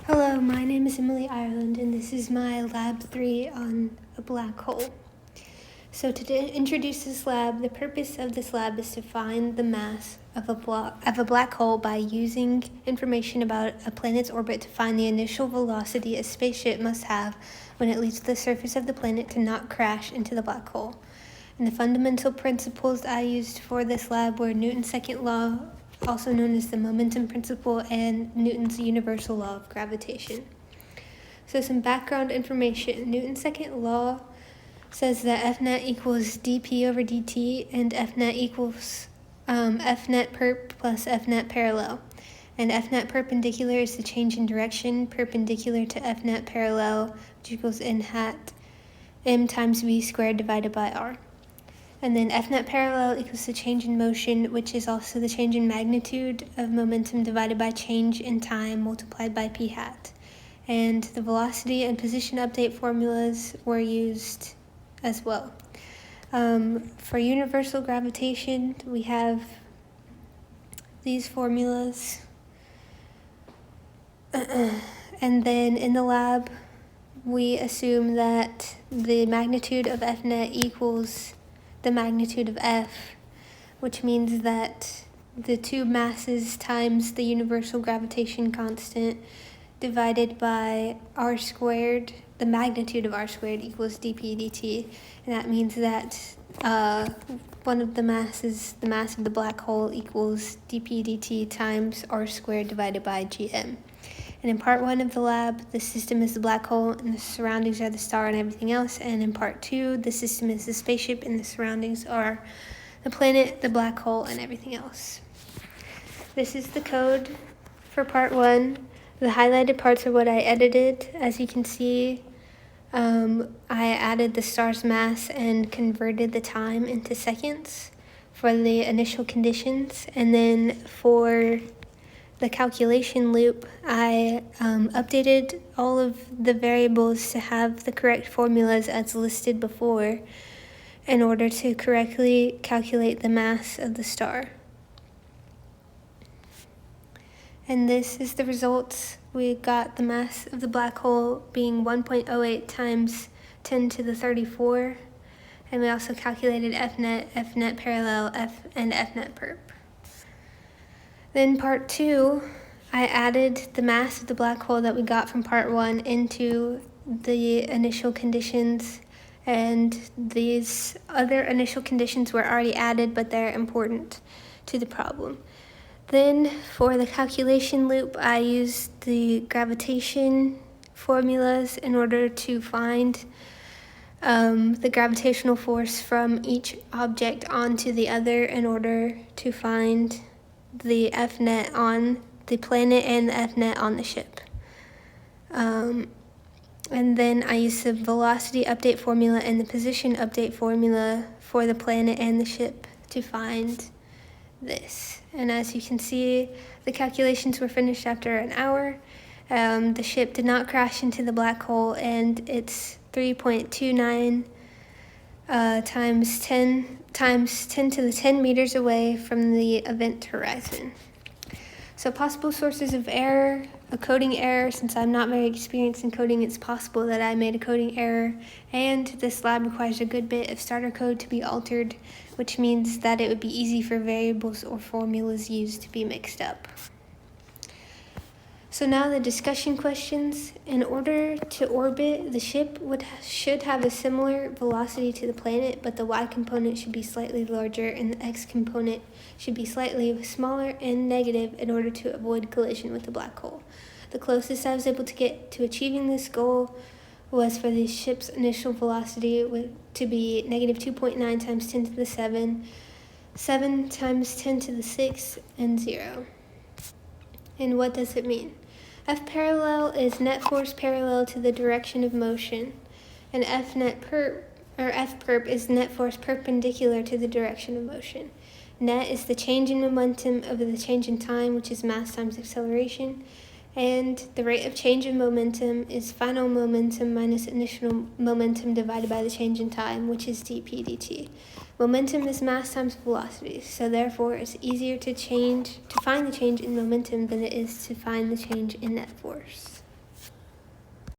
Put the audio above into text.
Hello, my name is Emily Ireland, and this is my Lab 3 on a black hole. So to introduce this lab, the purpose of this lab is to find the mass of a black hole by using information about a planet's orbit to find the initial velocity a spaceship must have when it leaves the surface of the planet to not crash into the black hole. And the fundamental principles I used for this lab were Newton's second law, also known as the momentum principle, and Newton's universal law of gravitation. So some background information. Newton's second law says that F net equals dp over dt, and F net equals F net perp plus F net parallel. And F net perpendicular is the change in direction perpendicular to F net parallel, which equals n hat m times v squared divided by r. And then F net parallel equals the change in motion, which is also the change in magnitude of momentum divided by change in time multiplied by p hat. And the velocity and position update formulas were used as well. For universal gravitation, we have these formulas. And then in the lab, we assume that the magnitude of F net equals the magnitude of F, which means that the two masses times the universal gravitation constant divided by r squared, the magnitude of r squared equals dp dt, and that means that one of the masses, the mass of the black hole, equals dp dt times r squared divided by gm. And in part 1 of the lab, the system is the black hole and the surroundings are the star and everything else. And in part 2, the system is the spaceship and the surroundings are the planet, the black hole, and everything else. This is the code for part 1. The highlighted parts are what I edited. As you can see, I added the star's mass and converted the time into seconds for the initial conditions. And then for the calculation loop, I updated all of the variables to have the correct formulas as listed before in order to correctly calculate the mass of the star. And this is the results. We got the mass of the black hole being 1.08 times 10 to the 34, and we also calculated F net parallel, and F net perp. Then part 2, I added the mass of the black hole that we got from part 1 into the initial conditions, and these other initial conditions were already added, but they're important to the problem. Then for the calculation loop, I used the gravitation formulas in order to find the gravitational force from each object onto the other in order to find the F net on the planet and the F net on the ship. And then I used the velocity update formula and the position update formula for the planet and the ship to find this. And as you can see, the calculations were finished after an hour. The ship did not crash into the black hole, and it's 3.29 times 10 to the 10 meters away from the event horizon. So possible sources of error: a coding error. Since I'm not very experienced in coding, it's possible that I made a coding error, and this lab requires a good bit of starter code to be altered, which means that it would be easy for variables or formulas used to be mixed up. So now the discussion questions. In order to orbit, the ship should have a similar velocity to the planet, but the y component should be slightly larger and the x component should be slightly smaller and negative in order to avoid collision with the black hole. The closest I was able to get to achieving this goal was for the ship's initial velocity to be negative 2.9 times 10 to the 7, 7 times 10 to the 6, and 0. And what does it mean? F parallel is net force parallel to the direction of motion, and F perp is net force perpendicular to the direction of motion. Net is the change in momentum over the change in time, which is mass times acceleration, and the rate of change in momentum is final momentum minus initial momentum divided by the change in time, which is dp dt. Momentum is mass times velocity, so therefore it's easier to find the change in momentum than it is to find the change in net force.